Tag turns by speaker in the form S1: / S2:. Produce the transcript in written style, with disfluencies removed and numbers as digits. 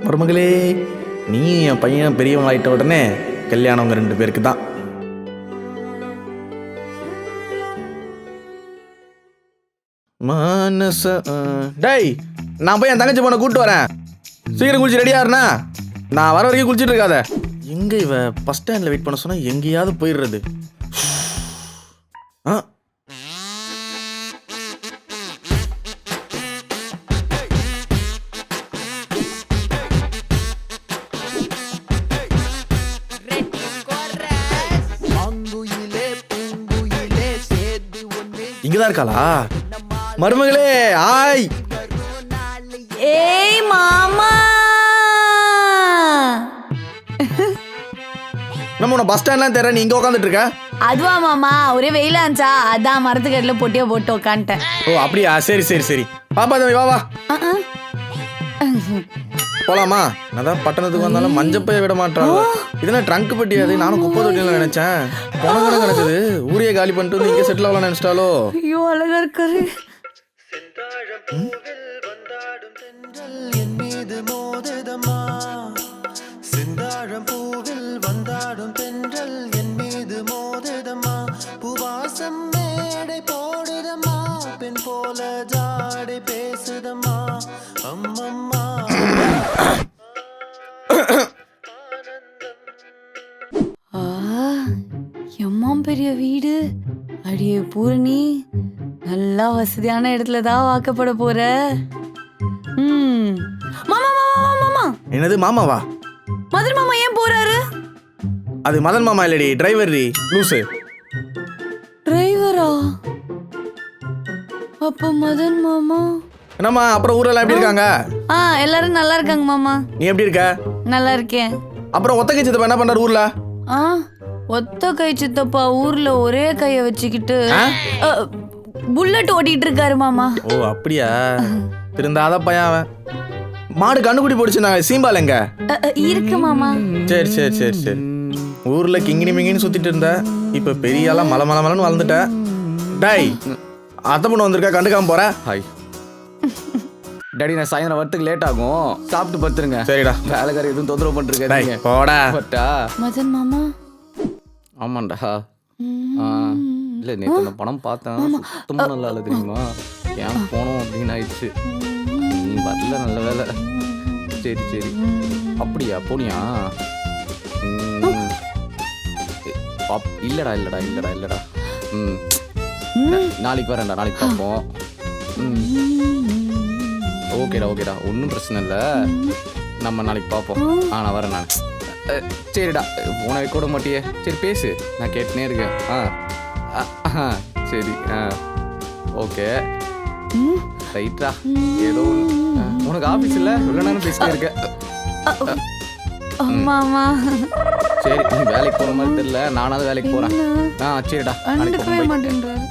S1: மருமகளே, நீ என் பையன் பெரியவங்களாயிட்ட உடனே கல்யாணம் உங்க 2 பேருக்கு தான். மனச டேய், நான் போய் என் தங்கச்சி பொண்ணை கூப்பிட்டு வரேன். சீக்கிரம் குளிச்சு ரெடியா இருண்ணா. நான் வர வரைக்கும் குளிச்சுட்டு இருக்காத. எங்க இவ பஸ் ஸ்டாண்ட்ல வெயிட் பண்ண சொன்னா எங்கேயாவது போயிடுறது. ஆ இங்கதான் இருக்காளா? மருமகளே ஆய்.
S2: ஏய் மாமா,
S1: நம்ம உன்னை பஸ் ஸ்டாண்ட்லாம் தெரியல, நீ இங்க உட்காந்துட்டு இருக்க.
S2: அதுவா மாமா, ஒரே வெயிலா இருந்துச்சா, அதான் மரத்துக்கடியில பொட்டியா போட்டு உட்காந்துட்டேன்.
S1: ஓ அப்படியா? சரி சரி சரி. பாப்பா தம்பி வா வா போலாமா? அதான் பட்டணத்துக்கு வந்தாலும் மஞ்சப்பைய விட மாட்டாங்க. இதெல்லாம் ட்ரங்க் பட்டியாது. நானும் குப்பை தொட்டில நினைச்சேன். போன கூட கிடக்குது. ஊரையே காலி பண்ணிட்டு இங்க செட்டில் ஆகலாம் நினைச்சிட்டாலோ.
S2: ஐயோ அழகா இருக்காரு. எம்மா பெரிய வீடு. அடியே பூரணி, நல்லா வசதியான இடத்துல தான் வாக்கப்பட போற. மாமா மாமா மாமா.
S1: என்னது மாமாவா?
S2: மதன் மாமா ஏன் போறாரு?
S1: அது மதன் மாமா இல்லடி, டிரைவர் லூசு.
S2: டிரைவரா? அப்ப மதன் மாமா.
S1: என்னம்மா அப்புறம் ஊரெல்லாம் எப்படி இருக்காங்க?
S2: எல்லாரும் நல்லா இருக்காங்க மாமா.
S1: நீ எப்படி இருக்க?
S2: நல்லா இருக்கேன்.
S1: அப்புறம் ஒத்த சித்தப்பா என்ன பண்றாரு ஊர்ல?
S2: ஒத்த கை சித்தப்பா ஊர்ல ஒரே கைய வச்சுக்கிட்டு புல்லட் ஓட்டிட்டு இருக்காரு மாமா.
S1: ஓ அப்படியா? திருந்தாத பையன் அவன். மாடு கண்ணுக்குடி போடுச்சுனாங்க. சீம்பால் எங்க
S2: இருக்கு மாமா?
S1: சரி சரி சரி சரி. ஊர்ல கிங்கினி மிங்கின்னு சுத்திட்டு இருந்த, இப்ப பெரிய ஆளா மலை மலை மலைன்னு வளர்ந்துட்ட. டாய், அத்தை பொண்ணு வந்திருக்கா, கண்டுக்காம போற?
S3: ஹாய் டாடி, நான் சாயந்தரம் வரத்துக்கு லேட் ஆகும், சாப்பிட்டு பத்துருங்க.
S1: சரிடா.
S3: வேலைக்காரி எதுவும் தொந்தரவு பண்ணிருக்கேன்.
S1: போடா.
S3: பட்டா
S2: மதன் மாமா.
S3: ஆமாண்டா. இல்லை, நேற்று அந்த படம் பார்த்தேன், சுத்தமாக நல்லா இல்லை தெரியுமா? ஏன் போனோம் அப்படின்னு ஆயிடுச்சு. நீ வரல, நல்ல வேலை. சரி சரி. அப்படியா? போனியா? இல்லடா இல்லடா இல்லடா இல்லடா. நாளைக்கு வரேன்டா, நாளைக்கு பார்ப்போம். ஓகேடா ஓகேடா, ஒன்றும் பிரச்சனை இல்லை. நம்ம நாளைக்கு பார்ப்போம். நான் வரேன் நான். சரிடா, போன வைக்க விட மாட்டியே. சரி பேசு, நான் கேட்டுனே இருக்கேன். சரி. ஓகே ரைட்ரா. ஏதோ உனக்கு ஆஃபீஸ் இல்லை, இவ்வளோ நேரம் பேசிட்டே இருக்க.
S2: மாமா
S3: சரி, நீ வேலைக்கு போகிற மாதிரி தெரியல, நானாவது வேலைக்கு போகிறேன். சரிடா, நாளைக்கு போய்
S2: மாட்டேன்றாரு.